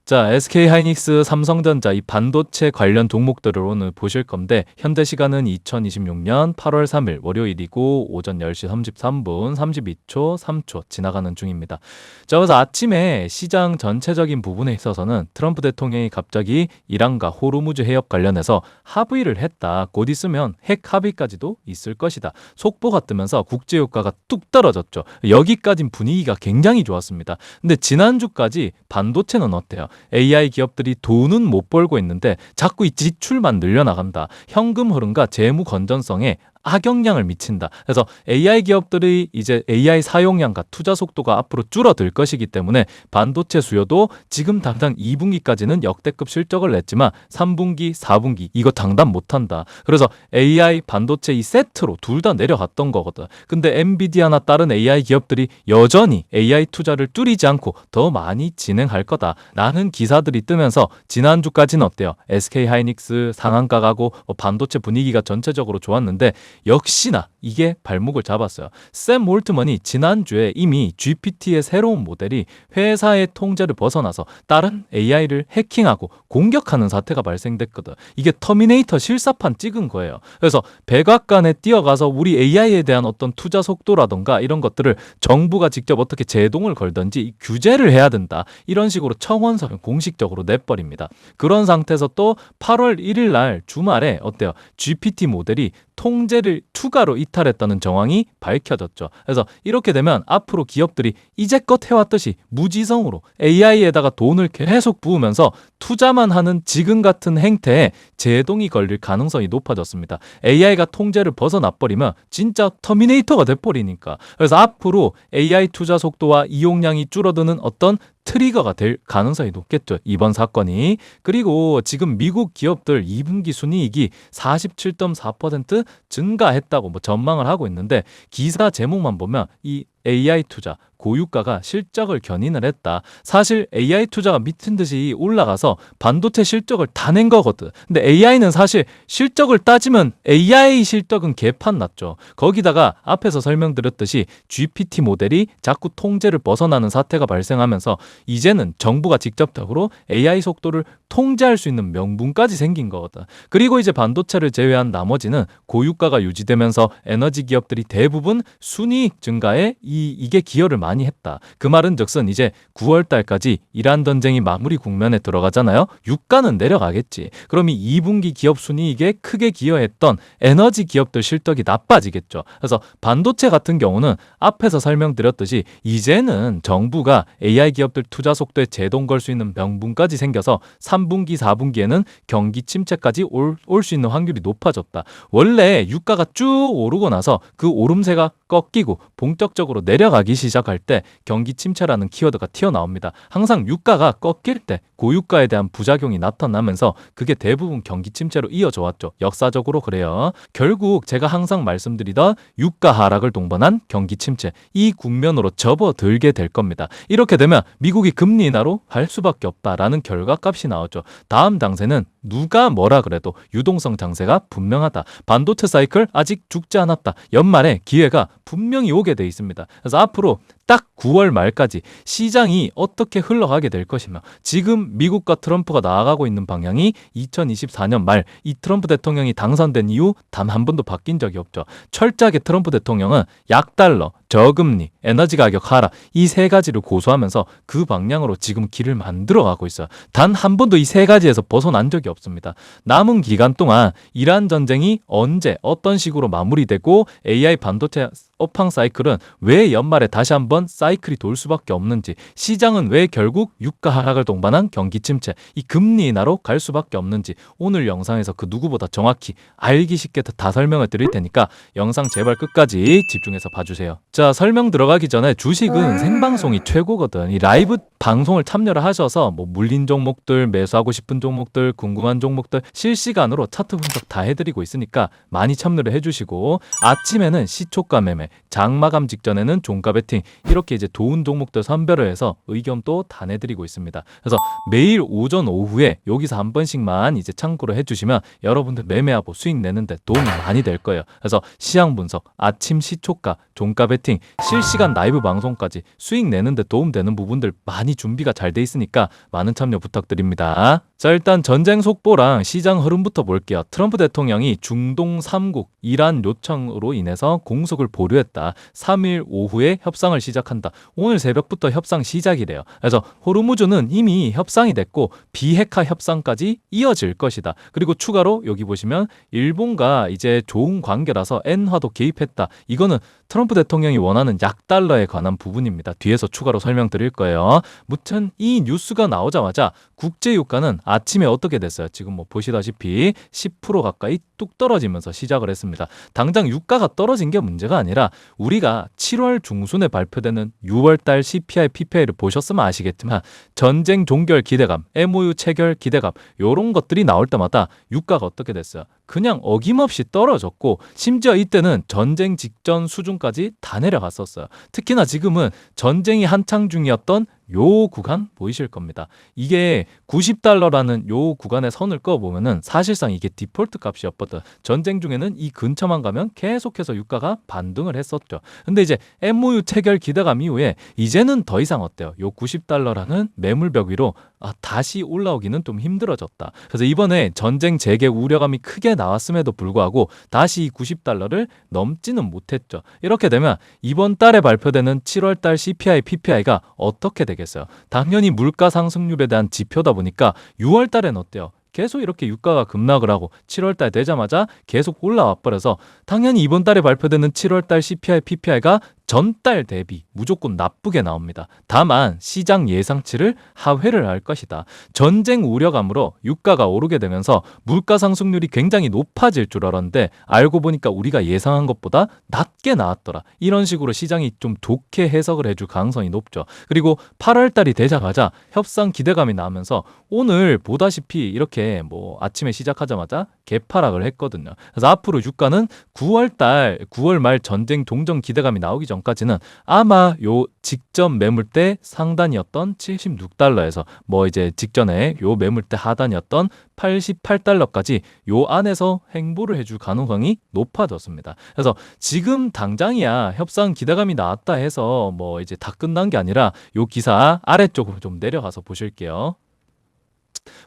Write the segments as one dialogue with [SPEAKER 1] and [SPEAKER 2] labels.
[SPEAKER 1] 자, SK하이닉스, 삼성전자 이 반도체 관련 종목들을 오늘 보실 건데 현재 시간은 2026년 8월 3일 월요일이고 오전 10시 33분 32초 3초 지나가는 중입니다. 자, 그래서 아침에 시장 전체적인 부분에 있어서는 트럼프 대통령이 갑자기 이란과 호르무즈 해협 관련해서 합의를 했다. 곧 있으면 핵 합의까지도 있을 것이다. 속보가 뜨면서 국제유가가 뚝 떨어졌죠. 여기까진 분위기가 굉장히 좋았습니다. 근데 지난주까지 반도체는 어때요? AI 기업들이 돈은 못 벌고 있는데 자꾸 이 지출만 늘려나간다. 현금 흐름과 재무 건전성에 악영향을 미친다. 그래서 AI 기업들이 이제 AI 사용량과 투자 속도가 앞으로 줄어들 것이기 때문에 반도체 수요도 지금 당장 2분기까지는 역대급 실적을 냈지만 3분기, 4분기 이거 장담 못한다. 그래서 AI 반도체 이 세트로 둘 다 내려갔던 거거든. 근데 엔비디아나 다른 AI 기업들이 여전히 AI 투자를 줄이지 않고 더 많이 진행할 거다. 라는 기사들이 뜨면서 지난주까지는 어때요? SK하이닉스 상한가 가고 반도체 분위기가 전체적으로 좋았는데 역시나 이게 발목을 잡았어요. 샘 몰트먼이 지난주에 이미 GPT의 새로운 모델이 회사의 통제를 벗어나서 다른 AI를 해킹하고 공격하는 사태가 발생됐거든. 이게 터미네이터 실사판 찍은 거예요. 그래서 백악관에 뛰어가서 우리 AI에 대한 어떤 투자 속도라던가 이런 것들을 정부가 직접 어떻게 제동을 걸든지 규제를 해야 된다. 이런 식으로 청원서를 공식적으로 내버립니다. 그런 상태에서 또 8월 1일 날 주말에 어때요? GPT 모델이 통제를 추가로 이탈했다는 정황이 밝혀졌죠. 그래서 이렇게 되면 앞으로 기업들이 이제껏 해왔듯이 무지성으로 AI에다가 돈을 계속 부으면서 투자만 하는 지금 같은 행태에 제동이 걸릴 가능성이 높아졌습니다. AI가 통제를 벗어나버리면 진짜 터미네이터가 돼버리니까. 그래서 앞으로 AI 투자 속도와 이용량이 줄어드는 어떤 트리거가 될 가능성이 높겠죠. 이번 사건이. 그리고 지금 미국 기업들 2분기 순이익이 47.4% 증가했다고 전망을 하고 있는데 기사 제목만 보면 이 AI 투자, 고유가가 실적을 견인을 했다. 사실 AI 투자가 미친 듯이 올라가서 반도체 실적을 다 낸 거거든. 근데 AI는 사실 실적을 따지면 AI 실적은 개판 났죠. 거기다가 앞에서 설명드렸듯이 GPT 모델이 자꾸 통제를 벗어나는 사태가 발생하면서 이제는 정부가 직접적으로 AI 속도를 통제할 수 있는 명분까지 생긴 거거든. 그리고 이제 반도체를 제외한 나머지는 고유가가 유지되면서 에너지 기업들이 대부분 순이익 증가에 이게 기여를 많이 했다. 그 말은 즉슨 이제 9월 달까지 이란 전쟁이 마무리 국면에 들어가잖아요. 유가는 내려가겠지. 그럼 이 2분기 기업 순이익에 크게 기여했던 에너지 기업들 실적이 나빠지겠죠. 그래서 반도체 같은 경우는 앞에서 설명드렸듯이 이제는 정부가 AI 기업들 투자 속도에 제동 걸 수 있는 명분까지 생겨서 3분기, 4분기에는 경기 침체까지 올 수 있는 확률이 높아졌다. 원래 유가가 쭉 오르고 나서 그 오름세가 꺾이고 본격적으로 내려가기 시작할 때 경기 침체라는 키워드가 튀어나옵니다. 항상 유가가 꺾일 때 고유가에 대한 부작용이 나타나면서 그게 대부분 경기 침체로 이어져 왔죠. 역사적으로 그래요. 결국 제가 항상 말씀드리던 유가 하락을 동반한 경기 침체, 이 국면으로 접어들게 될 겁니다. 이렇게 되면 미국이 금리 인하로 갈 수밖에 없다라는 결과값이 나오죠. 다음 장세는 누가 뭐라 그래도 유동성 장세가 분명하다. 반도체 사이클 아직 죽지 않았다. 연말에 기회가 분명히 오게 돼 있습니다. 그래서 앞으로 딱 9월 말까지 시장이 어떻게 흘러가게 될 것이며 지금 미국과 트럼프가 나아가고 있는 방향이 2024년 말 이 트럼프 대통령이 당선된 이후 단 한 번도 바뀐 적이 없죠. 철저하게 트럼프 대통령은 약달러, 저금리, 에너지 가격 하락 이 세 가지를 고수하면서 그 방향으로 지금 길을 만들어가고 있어요. 단 한 번도 이 세 가지에서 벗어난 적이 없습니다. 남은 기간 동안 이란 전쟁이 언제 어떤 식으로 마무리되고 AI 반도체 업황 사이클은 왜 연말에 다시 한번 사이클이 돌 수밖에 없는지, 시장은 왜 결국 유가 하락을 동반한 경기 침체, 이 금리 인하로 갈 수밖에 없는지 오늘 영상에서 그 누구보다 정확히 알기 쉽게 다 설명을 드릴 테니까 영상 제발 끝까지 집중해서 봐주세요. 자, 설명 들어가기 전에 주식은 생방송이 최고거든. 이 라이브 방송을 참여를 하셔서 뭐 물린 종목들, 매수하고 싶은 종목들, 궁금한 종목들 실시간으로 차트 분석 다 해드리고 있으니까 많이 참여를 해주시고 아침에는 시초가 매매, 장마감 직전에는 종가 베팅 이렇게 이제 좋은 종목들 선별을 해서 의견도 다 내드리고 있습니다. 그래서 매일 오전 오후에 여기서 한 번씩만 이제 참고를 해주시면 여러분들 매매하고 수익 내는데 도움이 많이 될 거예요. 그래서 시장 분석, 아침 시초가, 종가 베팅, 실시간 라이브 방송까지 수익 내는데 도움되는 부분들 많이 준비가 잘 돼 있으니까 많은 참여 부탁드립니다. 자, 일단 전쟁 속보랑 시장 흐름부터 볼게요. 트럼프 대통령이 중동 3국 이란 요청으로 인해서 공석을 보류했다. 3일 오후에 협상을 시작한다. 오늘 새벽부터 협상 시작이래요. 그래서 호르무즈는 이미 협상이 됐고 비핵화 협상까지 이어질 것이다. 그리고 추가로 여기 보시면 일본과 이제 좋은 관계라서 엔화도 개입했다. 이거는 트럼프 대통령이 원하는 약달러에 관한 부분입니다. 뒤에서 추가로 설명드릴 거예요. 무튼 이 뉴스가 나오자마자 국제유가는 아침에 어떻게 됐어요? 지금 뭐 보시다시피 10% 가까이 뚝 떨어지면서 시작을 했습니다. 당장 유가가 떨어진 게 문제가 아니라 우리가 7월 중순에 발표되는 6월달 CPI, PPI를 보셨으면 아시겠지만 전쟁 종결 기대감, MOU 체결 기대감 이런 것들이 나올 때마다 유가가 어떻게 됐어요? 그냥 어김없이 떨어졌고 심지어 이때는 전쟁 직전 수준까지 다 내려갔었어요. 특히나 지금은 전쟁이 한창 중이었던 요 구간 보이실 겁니다. 이게 90달러라는 요 구간에 선을 그어보면은 사실상 이게 디폴트 값이었거든. 전쟁 중에는 이 근처만 가면 계속해서 유가가 반등을 했었죠. 근데 이제 MOU 체결 기대감 이후에 이제는 더 이상 어때요? 요 90달러라는 매물벽 위로 다시 올라오기는 좀 힘들어졌다. 그래서 이번에 전쟁 재개 우려감이 크게 나왔음에도 불구하고 다시 이 90달러를 넘지는 못했죠. 이렇게 되면 이번 달에 발표되는 7월달 CPI, PPI가 어떻게 되겠어요? 당연히 물가 상승률에 대한 지표다 보니까 6월 달엔 어때요? 계속 이렇게 유가가 급락을 하고 7월달 되자마자 계속 올라와 버려서 당연히 이번 달에 발표되는 7월달 CPI, PPI가 전달 대비 무조건 나쁘게 나옵니다. 다만 시장 예상치를 하회를 할 것이다. 전쟁 우려감으로 유가가 오르게 되면서 물가 상승률이 굉장히 높아질 줄 알았는데 알고 보니까 우리가 예상한 것보다 낮게 나왔더라. 이런 식으로 시장이 좀 좋게 해석을 해줄 가능성이 높죠. 그리고 8월 달이 되자마자 협상 기대감이 나면서 오늘 보다시피 이렇게 뭐 아침에 시작하자마자 개파락을 했거든요. 그래서 앞으로 유가는 9월 말 전쟁 종전 기대감이 나오기 전까지는 아마 요 직전 매물대 상단이었던 76달러에서 뭐 이제 직전에 요 매물대 하단이었던 88달러까지 요 안에서 행보를 해줄 가능성이 높아졌습니다. 그래서 지금 당장이야 협상 기대감이 나왔다 해서 뭐 이제 다 끝난 게 아니라 요 기사 아래쪽으로 좀 내려가서 보실게요.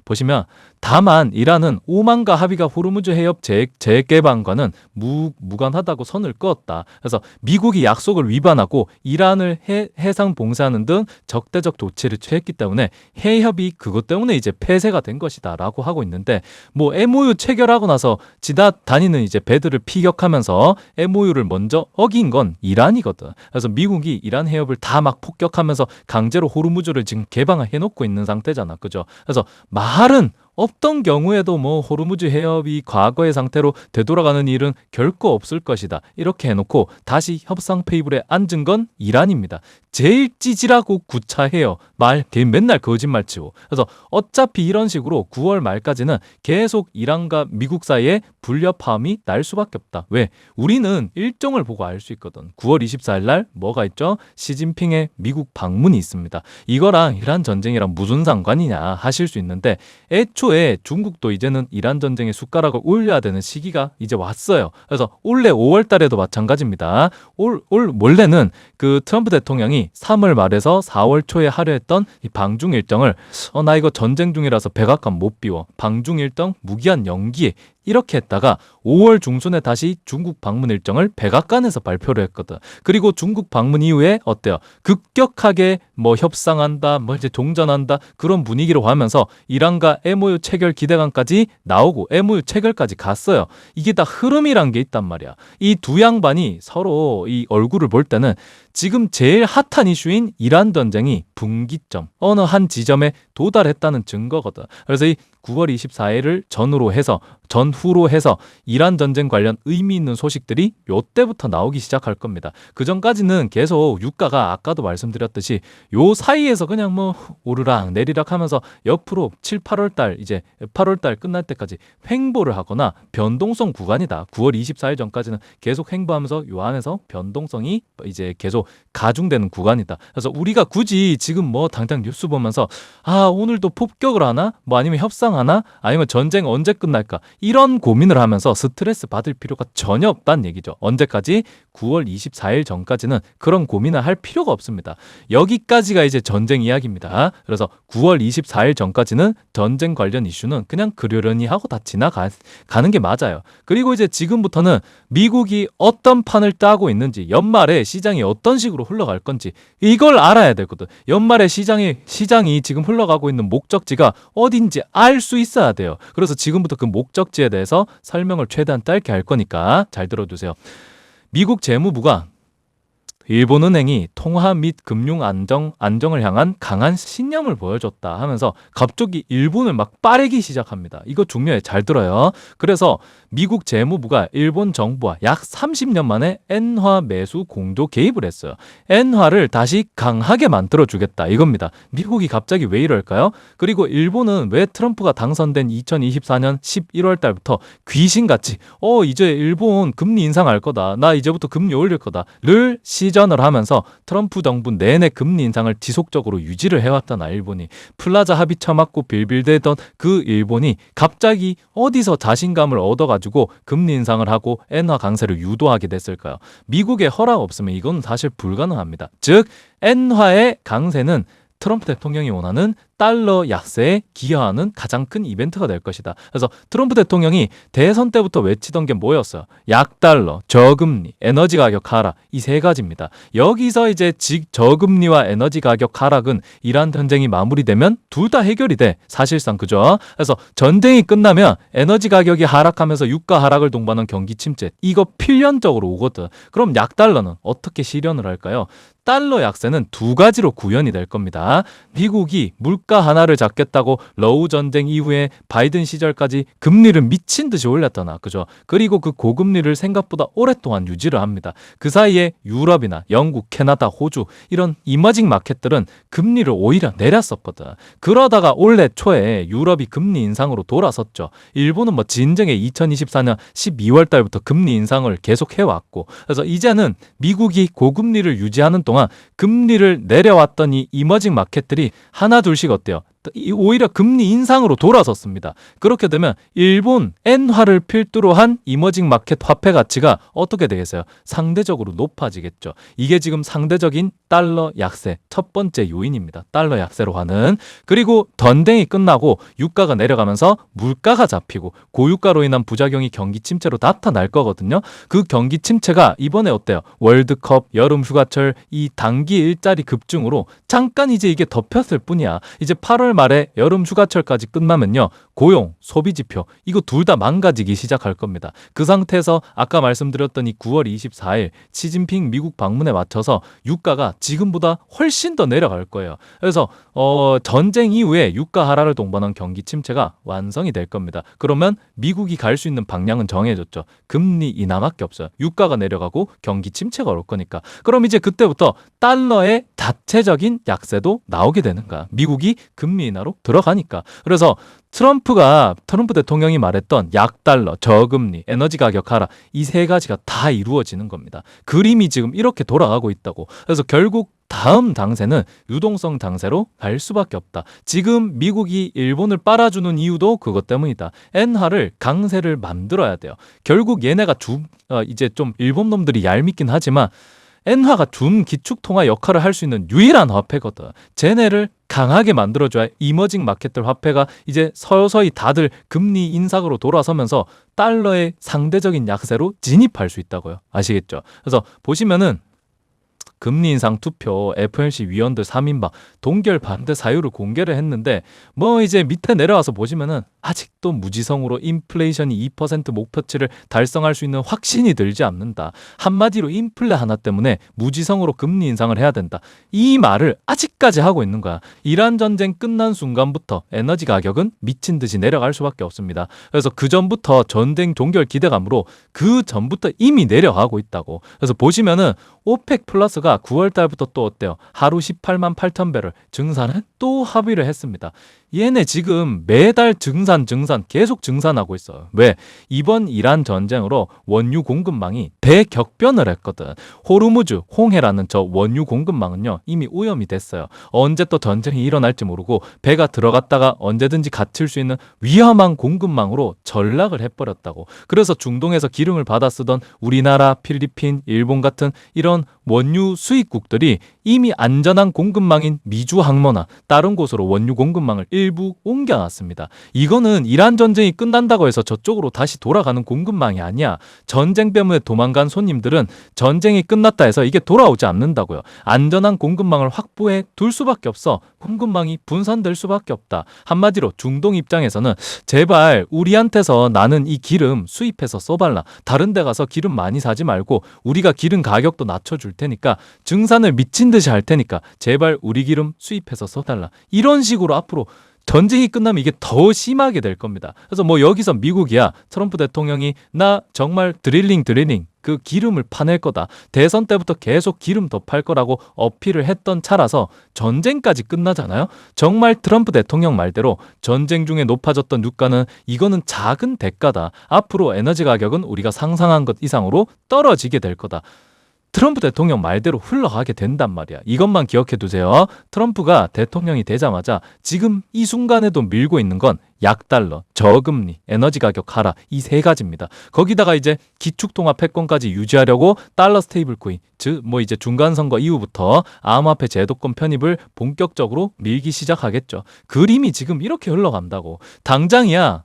[SPEAKER 1] 보시면 다만 이란은 오만과 합의가 호르무즈 해협 재개방과는 무관하다고 선을 그었다. 그래서 미국이 약속을 위반하고 이란을 해상 봉쇄하는 등 적대적 조치를 취했기 때문에 해협이 그것 때문에 이제 폐쇄가 된 것이다 라고 하고 있는데 뭐 MOU 체결하고 나서 지나다니는 이제 배들을 피격하면서 MOU를 먼저 어긴 건 이란이거든. 그래서 미국이 이란 해협을 다 막 폭격하면서 강제로 호르무즈를 지금 개방해 놓고 있는 상태잖아. 그죠? 그래서 말은 없던 경우에도 뭐 호르무즈 해협이 과거의 상태로 되돌아가는 일은 결코 없을 것이다. 이렇게 해놓고 다시 협상 테이블에 앉은 건 이란입니다. 제일 찌질하고 구차해요. 맨날 거짓말 치고. 그래서 어차피 이런 식으로 9월 말까지는 계속 이란과 미국 사이에 불협화음이 날 수밖에 없다. 왜? 우리는 일정을 보고 알 수 있거든. 9월 24일 날 뭐가 있죠? 시진핑의 미국 방문이 있습니다. 이거랑 이란 전쟁이랑 무슨 상관이냐 하실 수 있는데 애초에 중국도 이제는 이란 전쟁에 숟가락을 올려야 되는 시기가 이제 왔어요. 그래서 올해 5월 달에도 마찬가지입니다. 원래는 그 트럼프 대통령이 3월 말에서 4월 초에 하려 했던 이 방중 일정을 나 이거 전쟁 중이라서 백악관 못 비워. 방중 일정 무기한 연기에 이렇게 했다가 5월 중순에 다시 중국 방문 일정을 백악관에서 발표를 했거든. 그리고 중국 방문 이후에 어때요? 급격하게 뭐 협상한다, 뭐 이제 종전한다 그런 분위기로 가면서 이란과 MOU 체결 기대감까지 나오고 MOU 체결까지 갔어요. 이게 다 흐름이란 게 있단 말이야. 이 두 양반이 서로 이 얼굴을 볼 때는 지금 제일 핫한 이슈인 이란 전쟁이 분기점, 어느 한 지점에 도달했다는 증거거든. 그래서 이 9월 24일을 전후로 해서 이란 전쟁 관련 의미 있는 소식들이 요때부터 나오기 시작할 겁니다. 그 전까지는 계속 유가가 아까도 말씀드렸듯이 요 사이에서 그냥 뭐 오르락 내리락 하면서 옆으로 7, 8월 달 이제 8월 달 끝날 때까지 횡보를 하거나 변동성 구간이다. 9월 24일 전까지는 계속 횡보하면서 요 안에서 변동성이 이제 계속 계속 가중되는 구간이다. 그래서 우리가 굳이 지금 뭐 당장 뉴스 보면서 오늘도 폭격을 하나? 뭐 아니면 협상하나? 아니면 전쟁 언제 끝날까? 이런 고민을 하면서 스트레스 받을 필요가 전혀 없다는 얘기죠. 언제까지? 9월 24일 전까지는 그런 고민을 할 필요가 없습니다. 여기까지가 이제 전쟁 이야기입니다. 그래서 9월 24일 전까지는 전쟁 관련 이슈는 그냥 그러려니 하고 다 지나가는 게 맞아요. 그리고 이제 지금부터는 미국이 어떤 판을 짜고 있는지, 연말에 시장이 어떤 식으로 흘러갈 건지 이걸 알아야 되거든. 연말에 시장이 지금 흘러가고 있는 목적지가 어딘지 알 수 있어야 돼요. 그래서 지금부터 그 목적지에 대해서 설명을 최대한 짧게 할 거니까 잘 들어두세요. 미국 재무부가 일본은행이 통화 및 금융 안정을 향한 강한 신념을 보여줬다 하면서 갑자기 일본을 막 빠르기 시작합니다. 이거 중요해. 잘 들어요. 그래서 미국 재무부가 일본 정부와 약 30년 만에 엔화 매수 공조 개입을 했어요. 엔화를 다시 강하게 만들어주겠다 이겁니다. 미국이 갑자기 왜 이럴까요? 그리고 일본은 왜 트럼프가 당선된 2024년 11월 달부터 귀신같이 이제 일본 금리 인상할 거다. 나 이제부터 금리 올릴 거다를 시전을 하면서 트럼프 정부 내내 금리 인상을 지속적으로 유지를 해왔잖아. 일본이 플라자 합의 처맞고 빌빌대던 그 일본이 갑자기 어디서 자신감을 얻어가지고 금리 인상을 하고 엔화 강세를 유도하게 됐을까요? 미국의 허락 없으면 이건 사실 불가능합니다. 즉 엔화의 강세는 트럼프 대통령이 원하는 달러 약세에 기여하는 가장 큰 이벤트가 될 것이다. 그래서 트럼프 대통령이 대선 때부터 외치던 게 뭐였어요? 약달러, 저금리, 에너지 가격 하락 이 세 가지입니다. 여기서 이제 저금리와 에너지 가격 하락은 이란 전쟁이 마무리되면 둘 다 해결이 돼. 사실상 그죠? 그래서 전쟁이 끝나면 에너지 가격이 하락하면서 유가 하락을 동반한 경기 침체 이거 필연적으로 오거든. 그럼 약달러는 어떻게 실현을 할까요? 달러 약세는 두 가지로 구현이 될 겁니다. 미국이 물가 하나를 잡겠다고 러우 전쟁 이후에 바이든 시절까지 금리를 미친 듯이 올렸잖아. 그죠? 그리고 그 고금리를 생각보다 오랫동안 유지를 합니다. 그 사이에 유럽이나 영국, 캐나다, 호주 이런 이머징 마켓들은 금리를 오히려 내렸었거든. 그러다가 올해 초에 유럽이 금리 인상으로 돌아섰죠. 일본은 뭐 진정에 2024년 12월 달부터 금리 인상을 계속 해왔고 그래서 이제는 미국이 고금리를 유지하는 동안 금리를 내려왔던 이 이머징 마켓들이 하나 둘씩 어때요? 오히려 금리 인상으로 돌아섰습니다. 그렇게 되면 일본 엔화를 필두로 한 이머징 마켓 화폐 가치가 어떻게 되겠어요? 상대적으로 높아지겠죠. 이게 지금 상대적인 달러 약세 첫 번째 요인입니다. 달러 약세로 하는. 그리고 전쟁이 끝나고 유가가 내려가면서 물가가 잡히고 고유가로 인한 부작용이 경기 침체로 나타날 거거든요. 그 경기 침체가 이번에 어때요? 월드컵, 여름 휴가철 이 단기 일자리 급증으로 잠깐 이제 이게 덮였을 뿐이야. 이제 8월 말에 여름 휴가철까지 끝나면요. 고용, 소비지표 이거 둘 다 망가지기 시작할 겁니다. 그 상태에서 아까 말씀드렸던 이 9월 24일 시진핑 미국 방문에 맞춰서 유가가 지금보다 훨씬 더 내려갈 거예요. 그래서 전쟁 이후에 유가 하락을 동반한 경기 침체가 완성이 될 겁니다. 그러면 미국이 갈 수 있는 방향은 정해졌죠. 금리 인하밖에 없어요. 유가가 내려가고 경기 침체가 올 거니까. 그럼 이제 그때부터 달러의 자체적인 약세도 나오게 되는 거야. 미국이 금리 인하로 들어가니까. 그래서 트럼프 대통령이 말했던 약달러, 저금리, 에너지 가격 하락 이 세 가지가 다 이루어지는 겁니다. 그림이 지금 이렇게 돌아가고 있다고. 그래서 결국 다음 장세는 유동성 장세로 갈 수밖에 없다. 지금 미국이 일본을 빨아주는 이유도 그것 때문이다. 엔화를 강세를 만들어야 돼요. 결국 얘네가 이제 좀 일본 놈들이 얄밉긴 하지만 엔화가 준 기축통화 역할을 할 수 있는 유일한 화폐거든. 쟤네를 강하게 만들어줘야 이머징 마켓들 화폐가 이제 서서히 다들 금리 인상으로 돌아서면서 달러의 상대적인 약세로 진입할 수 있다고요. 아시겠죠? 그래서 보시면은 금리 인상 투표 FOMC 위원들 3인방 동결 반대 사유를 공개를 했는데 뭐 이제 밑에 내려와서 보시면은 아직도 무지성으로 인플레이션이 2% 목표치를 달성할 수 있는 확신이 들지 않는다. 한마디로 인플레 하나 때문에 무지성으로 금리 인상을 해야 된다. 이 말을 아직까지 하고 있는 거야. 이란 전쟁 끝난 순간부터 에너지 가격은 미친 듯이 내려갈 수밖에 없습니다. 그래서 그 전부터 전쟁 종결 기대감으로 그 전부터 이미 내려가고 있다고. 그래서 보시면은 오펙 플러스가 9월 달부터 또 어때요? 하루 18만 8천 배럴 증산은 또 합의를 했습니다. 얘네 지금 매달 증산 계속 증산하고 있어요. 왜? 이번 이란 전쟁으로 원유 공급망이 대격변을 했거든. 호르무즈, 홍해라는 저 원유 공급망은요 이미 오염이 됐어요. 언제 또 전쟁이 일어날지 모르고 배가 들어갔다가 언제든지 갇힐 수 있는 위험한 공급망으로 전락을 해버렸다고. 그래서 중동에서 기름을 받아 쓰던 우리나라, 필리핀, 일본 같은 이런 원유 수입국들이 이미 안전한 공급망인 미주 항모나 다른 곳으로 원유 공급망을 일부 옮겨놨습니다. 이거는 이란 전쟁이 끝난다고 해서 저쪽으로 다시 돌아가는 공급망이 아니야. 전쟁 때문에 도망간 손님들은 전쟁이 끝났다 해서 이게 돌아오지 않는다고요. 안전한 공급망을 확보해 둘 수밖에 없어. 공급망이 분산될 수밖에 없다. 한마디로 중동 입장에서는 제발 우리한테서 나는 이 기름 수입해서 써발라. 다른 데 가서 기름 많이 사지 말고 우리가 기름 가격도 낮춰줄 테니까 증산을 미친 듯이 할 테니까 제발 우리 기름 수입해서 써달라. 이런 식으로 앞으로 전쟁이 끝나면 이게 더 심하게 될 겁니다. 그래서 뭐 여기서 미국이야. 트럼프 대통령이 나 정말 드릴링 그 기름을 파낼 거다. 대선 때부터 계속 기름 더 팔 거라고 어필을 했던 차라서 전쟁까지 끝나잖아요. 정말 트럼프 대통령 말대로 전쟁 중에 높아졌던 유가는 이거는 작은 대가다. 앞으로 에너지 가격은 우리가 상상한 것 이상으로 떨어지게 될 거다. 트럼프 대통령 말대로 흘러가게 된단 말이야. 이것만 기억해 두세요. 트럼프가 대통령이 되자마자 지금 이 순간에도 밀고 있는 건 약달러, 저금리, 에너지 가격 하락 이 세 가지입니다. 거기다가 이제 기축통화 패권까지 유지하려고 달러 스테이블 코인, 즉 뭐 이제 중간선거 이후부터 암호화폐 제도권 편입을 본격적으로 밀기 시작하겠죠. 그림이 지금 이렇게 흘러간다고. 당장이야.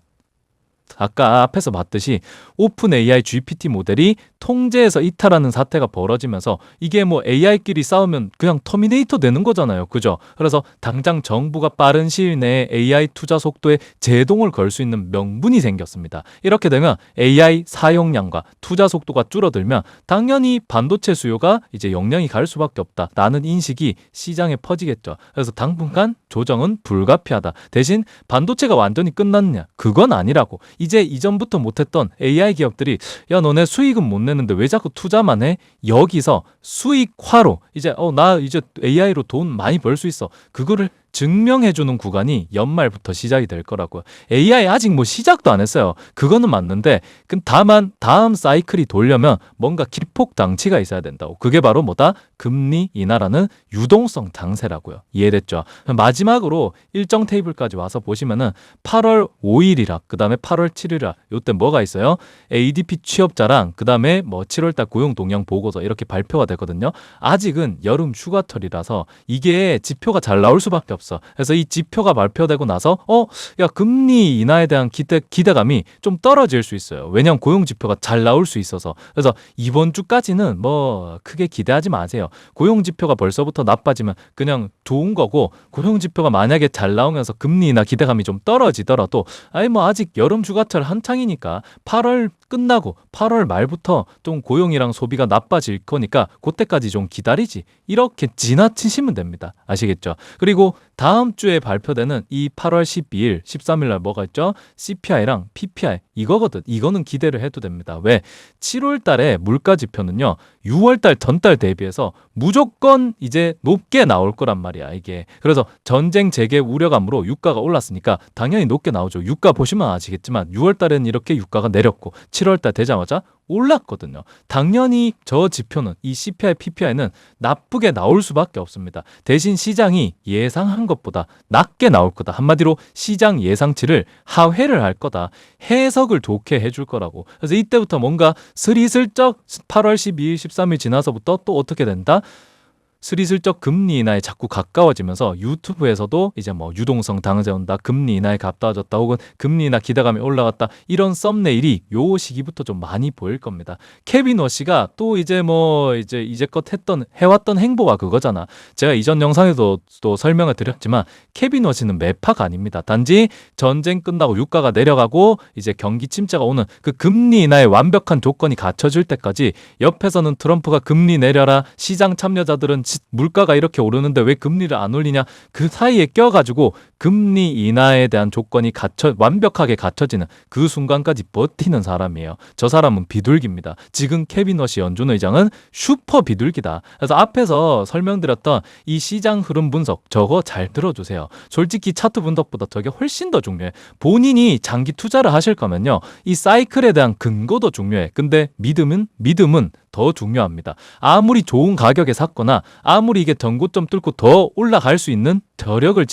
[SPEAKER 1] 아까 앞에서 봤듯이 오픈 AI GPT 모델이 통제에서 이탈하는 사태가 벌어지면서 이게 뭐 AI끼리 싸우면 그냥 터미네이터 되는 거잖아요. 그죠? 그래서 당장 정부가 빠른 시일 내에 AI 투자 속도에 제동을 걸 수 있는 명분이 생겼습니다. 이렇게 되면 AI 사용량과 투자 속도가 줄어들면 당연히 반도체 수요가 이제 영향이 갈 수밖에 없다라는 인식이 시장에 퍼지겠죠. 그래서 당분간 조정은 불가피하다. 대신 반도체가 완전히 끝났냐? 그건 아니라고. 이제 이전부터 못했던 AI 기업들이 야 너네 수익은 못 내는데 왜 자꾸 투자만 해? 여기서 수익화로 이제 나 이제 AI로 돈 많이 벌 수 있어. 그거를 증명해주는 구간이 연말부터 시작이 될 거라고요. AI 아직 뭐 시작도 안 했어요. 그거는 맞는데 다만 다음 사이클이 돌려면 뭔가 기폭 장치가 있어야 된다고. 그게 바로 뭐다? 금리 인하라는 유동성 장세라고요. 이해됐죠? 마지막으로 일정 테이블까지 와서 보시면은 8월 5일이라 그 다음에 8월 7일이라 요때 뭐가 있어요? ADP 취업자랑 그 다음에 뭐 7월달 고용 동향 보고서 이렇게 발표가 되거든요. 아직은 여름 휴가철이라서 이게 지표가 잘 나올 수밖에 없어. 그래서 이 지표가 발표되고 나서 야 금리 인하에 대한 기대감이 좀 떨어질 수 있어요. 왜냐하면 고용 지표가 잘 나올 수 있어서. 그래서 이번 주까지는 뭐 크게 기대하지 마세요. 고용 지표가 벌써부터 나빠지면 그냥 좋은 거고, 고용 지표가 만약에 잘 나오면서 금리 인하 기대감이 좀 떨어지더라도 뭐 아직 여름 휴가철 한창이니까 8월 끝나고 8월 말부터 좀 고용이랑 소비가 나빠질 거니까 그때까지 좀 기다리지. 이렇게 지나치시면 됩니다. 아시겠죠? 그리고 다음 주에 발표되는 이 8월 12일, 13일 날 뭐가 있죠? CPI랑 PPI 이거거든. 이거는 기대를 해도 됩니다. 왜? 7월 달에 물가 지표는요. 6월 달 전달 대비해서 무조건 이제 높게 나올 거란 말이야, 이게. 그래서 전쟁 재개 우려감으로 유가가 올랐으니까 당연히 높게 나오죠. 유가 보시면 아시겠지만 6월 달에는 이렇게 유가가 내렸고 7월 달 되자마자 올랐거든요. 당연히 저 지표는 이 CPI, PPI는 나쁘게 나올 수밖에 없습니다. 대신 시장이 예상한 것보다 낮게 나올 거다. 한마디로 시장 예상치를 하회를 할 거다. 해석을 좋게 해줄 거라고. 그래서 이때부터 뭔가 스리슬쩍 8월 12일, 13일 지나서부터 또 어떻게 된다? 스리슬쩍 금리 인하에 자꾸 가까워지면서 유튜브에서도 이제 뭐 유동성 당세 온다, 금리 인하에 가까워졌다, 혹은 금리 인하 기대감이 올라갔다, 이런 썸네일이 요 시기부터 좀 많이 보일 겁니다. 케빈 워시가 또 이제 뭐 이제껏 해왔던 행보가 그거잖아. 제가 이전 영상에도 또 설명을 드렸지만 케빈 워시는 매파가 아닙니다. 단지 전쟁 끝나고 유가가 내려가고 이제 경기 침체가 오는 그 금리 인하의 완벽한 조건이 갖춰질 때까지 옆에서는 트럼프가 금리 내려라, 시장 참여자들은 물가가 이렇게 오르는데 왜 금리를 안 올리냐? 그 사이에 껴가지고 금리 인하에 대한 조건이 완벽하게 갖춰지는 그 순간까지 버티는 사람이에요. 저 사람은 비둘기입니다. 지금 케빈 워시 연준 의장은 슈퍼 비둘기다. 그래서 앞에서 설명드렸던 이 시장 흐름 분석 저거 잘 들어주세요. 솔직히 차트 분석보다 저게 훨씬 더 중요해. 본인이 장기 투자를 하실 거면요, 이 사이클에 대한 근거도 중요해. 근데 믿음은 더 중요합니다. 아무리 좋은 가격에 샀거나 아무리 이게 전고점 뚫고 더 올라갈 수 있는 저력을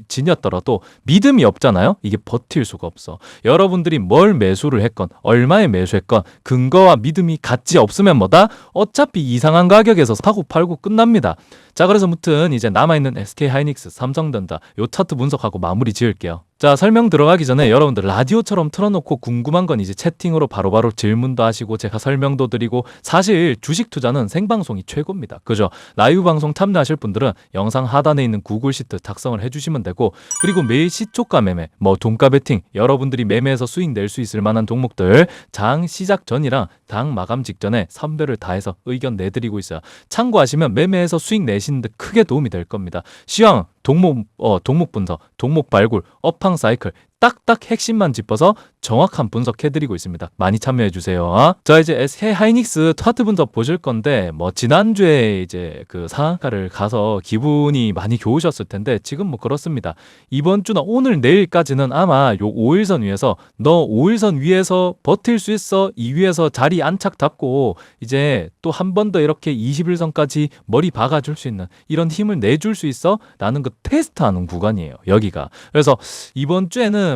[SPEAKER 1] 지녔더라도 믿음이 없잖아요. 이게 버틸 수가 없어. 여러분들이 뭘 매수를 했건 얼마에 매수했건 근거와 믿음이 같이 없으면 뭐다? 어차피 이상한 가격에서 사고 팔고 끝납니다. 자, 그래서 무튼 이제 남아있는 SK하이닉스, 삼성전자 요 차트 분석하고 마무리 지을게요. 자, 설명 들어가기 전에 여러분들 라디오처럼 틀어놓고 궁금한 건 이제 채팅으로 바로바로 질문도 하시고 제가 설명도 드리고, 사실 주식 투자는 생방송이 최고입니다. 그죠? 라이브 방송 참여하실 분들은 영상 하단에 있는 구글 시트 작성을 해주시면 되고, 그리고 매일 시초가 매매, 종가 베팅, 여러분들이 매매해서 수익 낼 수 있을 만한 종목들 장 시작 전이랑 장 마감 직전에 선별을 다해서 의견 내드리고 있어요. 참고하시면 매매해서 수익 내시는데 크게 도움이 될 겁니다. 시황, 종목 분석, 종목 발굴, 업황 사이클 딱딱 핵심만 짚어서 정확한 분석해드리고 있습니다. 많이 참여해주세요. 자, 이제 SK하이닉스 차트 분석 보실 건데, 지난주에 이제 그 상한가를 가서 기분이 많이 좋으셨을 텐데, 지금 그렇습니다. 이번 주나 오늘 내일까지는 아마 요 5일선 위에서, 너 5일선 위에서 버틸 수 있어? 이 위에서 자리 안착 잡고, 이제 또 한 번 더 이렇게 21선까지 머리 박아줄 수 있는 이런 힘을 내줄 수 있어? 라는 그 테스트하는 구간이에요, 여기가. 그래서 이번 주에는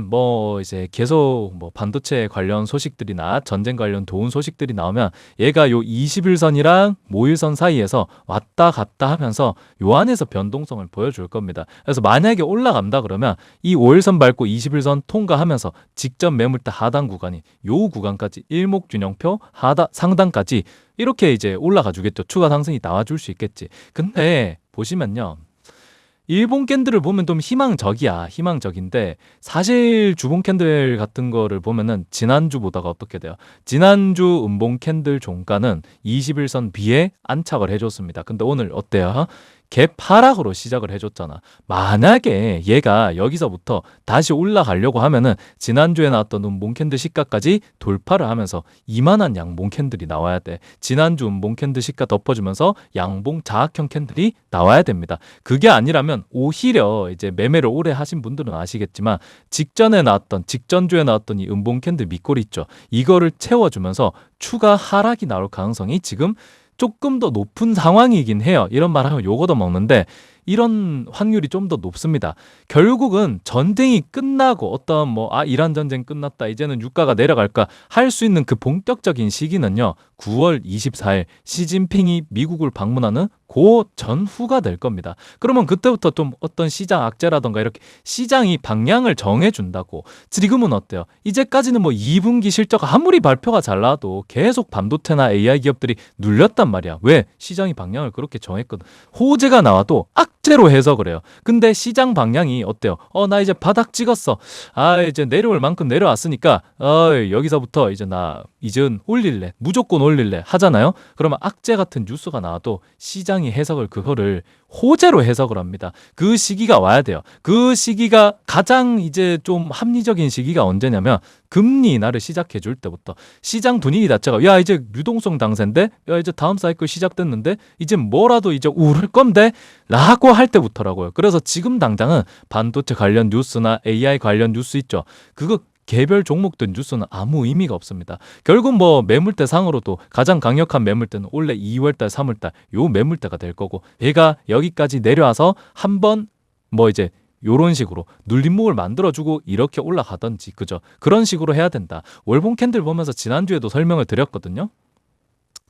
[SPEAKER 1] 이제 계속 반도체 관련 소식들이나 전쟁 관련 좋은 소식들이 나오면 얘가 요 21선이랑 5일선 사이에서 왔다 갔다 하면서 요 안에서 변동성을 보여줄 겁니다. 그래서 만약에 올라간다 그러면 이 5일선 밟고 21선 통과하면서 직전 매물대 하단 구간이 요 구간까지 일목균형표 상단까지 이렇게 이제 올라가 주겠죠. 추가 상승이 나와줄 수 있겠지. 근데 보시면요, 일본 캔들을 보면 좀 희망적인데, 사실 주봉 캔들 같은 거를 보면은 지난주보다가 어떻게 돼요? 지난주 음봉 캔들 종가는 21선 비에 안착을 해줬습니다. 근데 오늘 어때요? 갭 하락으로 시작을 해줬잖아. 만약에 얘가 여기서부터 다시 올라가려고 하면은 지난주에 나왔던 음봉 캔들 시가까지 돌파를 하면서 이만한 양봉 캔들이 나와야 돼. 지난주 음봉 캔들 시가 덮어주면서 양봉 자악형 캔들이 나와야 됩니다. 그게 아니라면 오히려 이제 매매를 오래 하신 분들은 아시겠지만 직전주에 나왔던 이 음봉 캔들 밑꼬리 있죠. 이거를 채워주면서 추가 하락이 나올 가능성이 지금 조금 더 높은 상황이긴 해요. 이런 말 하면 요거도 먹는데, 이런 확률이 좀 더 높습니다. 결국은 전쟁이 끝나고 이란 전쟁 끝났다, 이제는 유가가 내려갈까 할 수 있는 그 본격적인 시기는요, 9월 24일 시진핑이 미국을 방문하는 그 전후가 될 겁니다. 그러면 그때부터 좀 어떤 시장 악재라던가 이렇게 시장이 방향을 정해준다고. 지금은 어때요? 이제까지는 2분기 실적 아무리 발표가 잘 나와도 계속 반도체나 AI 기업들이 눌렸단 말이야. 왜? 시장이 방향을 그렇게 정했거든. 호재가 나와도 악재로 해석을 해요. 근데 시장 방향이 어때요? 나 이제 바닥 찍었어. 이제 내려올 만큼 내려왔으니까 여기서부터 이젠 올릴래. 무조건 올릴래 하잖아요. 그러면 악재 같은 뉴스가 나와도 시장이 해석을 그거를 호재로 해석을 합니다. 그 시기가 와야 돼요. 그 시기가 가장 이제 좀 합리적인 시기가 언제냐면 금리 인하를 시작해 줄 때부터. 시장 분위기 자체가 야, 이제 유동성 강세인데, 야, 이제 다음 사이클 시작됐는데, 이제 뭐라도 이제 오를 건데 라고 할 때부터라고요. 그래서 지금 당장은 반도체 관련 뉴스나 AI 관련 뉴스 있죠. 그거 개별 종목들 뉴스는 아무 의미가 없습니다. 결국 매물대 상으로도 가장 강력한 매물대는 원래 2월달, 3월달 요 매물대가 될 거고, 얘가 여기까지 내려와서 한번 이제 요런 식으로 눌림목을 만들어주고 이렇게 올라가던지, 그죠? 그런 식으로 해야 된다. 월봉 캔들 보면서 지난주에도 설명을 드렸거든요.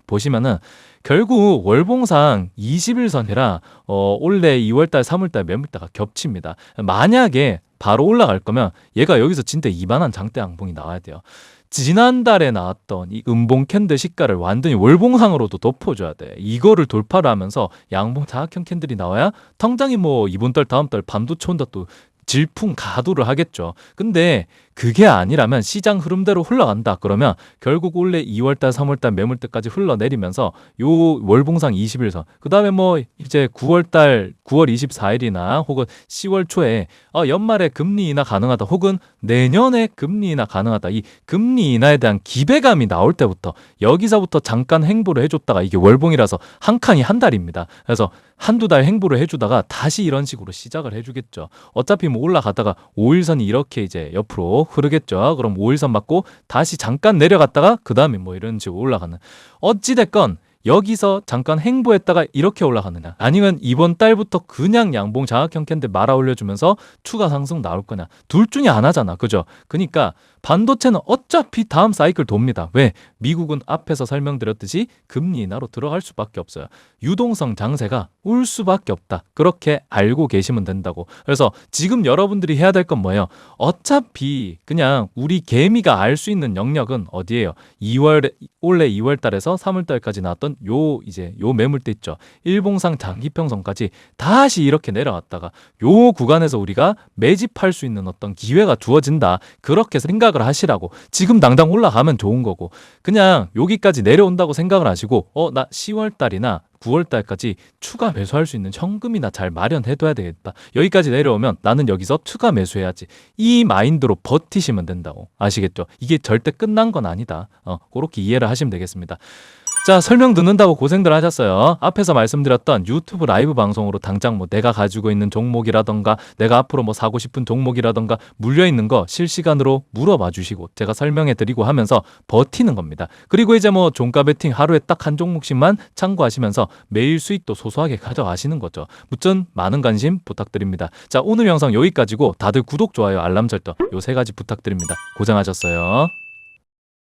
[SPEAKER 1] 보시면은 결국 월봉상 21선이라 원래 2월달, 3월달 매물대가 겹칩니다. 만약에 바로 올라갈 거면 얘가 여기서 진짜 이만한 장대 양봉이 나와야 돼요. 지난달에 나왔던 이 음봉 캔들 시가를 완전히 월봉상으로도 덮어줘야 돼. 이거를 돌파를 하면서 양봉 자악형 캔들이 나와야 통장이 이번 달 다음 달 반도체 온다 또 질풍 가도를 하겠죠. 근데 그게 아니라면 시장 흐름대로 흘러간다. 그러면 결국 원래 2월달, 3월달 매물대까지 흘러내리면서 요 월봉상 20일선, 그 다음에 뭐 이제 9월달 9월 24일이나 혹은 10월 초에 연말에 금리 인하 가능하다, 혹은 내년에 금리 인하 가능하다, 이 금리 인하에 대한 기대감이 나올 때부터 여기서부터 잠깐 행보를 해줬다가, 이게 월봉이라서 한 칸이 한 달입니다. 그래서 한두 달 행보를 해주다가 다시 이런 식으로 시작을 해주겠죠. 어차피 뭐 올라가다가 5일선이 이렇게 이제 옆으로 흐르겠죠. 그럼 5일선 맞고 다시 잠깐 내려갔다가 그 다음에 뭐 이런 식으로 올라가는, 어찌됐건 여기서 잠깐 행보했다가 이렇게 올라가느냐, 아니면 이번 달부터 그냥 양봉 장악형 캔들 말아 올려주면서 추가 상승 나올 거냐, 둘 중에 하나잖아. 그죠? 그러니까 반도체는 어차피 다음 사이클 돕니다. 왜? 미국은 앞에서 설명드렸듯이 금리 인하로 들어갈 수밖에 없어요. 유동성 장세가 올 수밖에 없다. 그렇게 알고 계시면 된다고. 그래서 지금 여러분들이 해야 될 건 뭐예요? 어차피 그냥 우리 개미가 알 수 있는 영역은 어디예요? 2월, 올해 2월 달에서 3월 달까지 나왔던 요 매물대 있죠. 일봉상 장기평선까지 다시 이렇게 내려왔다가 요 구간에서 우리가 매집할 수 있는 어떤 기회가 주어진다. 그렇게 생각을 하시라고. 지금 당장 올라가면 좋은 거고, 그냥 여기까지 내려온다고 생각을 하시고 나 10월 달이나 9월 달까지 추가 매수할 수 있는 현금이나 잘 마련해둬야 되겠다. 여기까지 내려오면 나는 여기서 추가 매수해야지. 이 마인드로 버티시면 된다고. 아시겠죠? 이게 절대 끝난 건 아니다. 그렇게 이해를 하시면 되겠습니다. 자, 설명 듣는다고 고생들 하셨어요. 앞에서 말씀드렸던 유튜브 라이브 방송으로 당장 뭐 내가 가지고 있는 종목이라던가 내가 앞으로 뭐 사고 싶은 종목이라던가 물려있는 거 실시간으로 물어봐 주시고 제가 설명해 드리고 하면서 버티는 겁니다. 그리고 이제 뭐 종가 베팅 하루에 딱 한 종목씩만 참고하시면서 매일 수익도 소소하게 가져가시는 거죠. 무튼 많은 관심 부탁드립니다. 자, 오늘 영상 여기까지고 다들 구독, 좋아요, 알람 설정 요 세 가지 부탁드립니다. 고생하셨어요.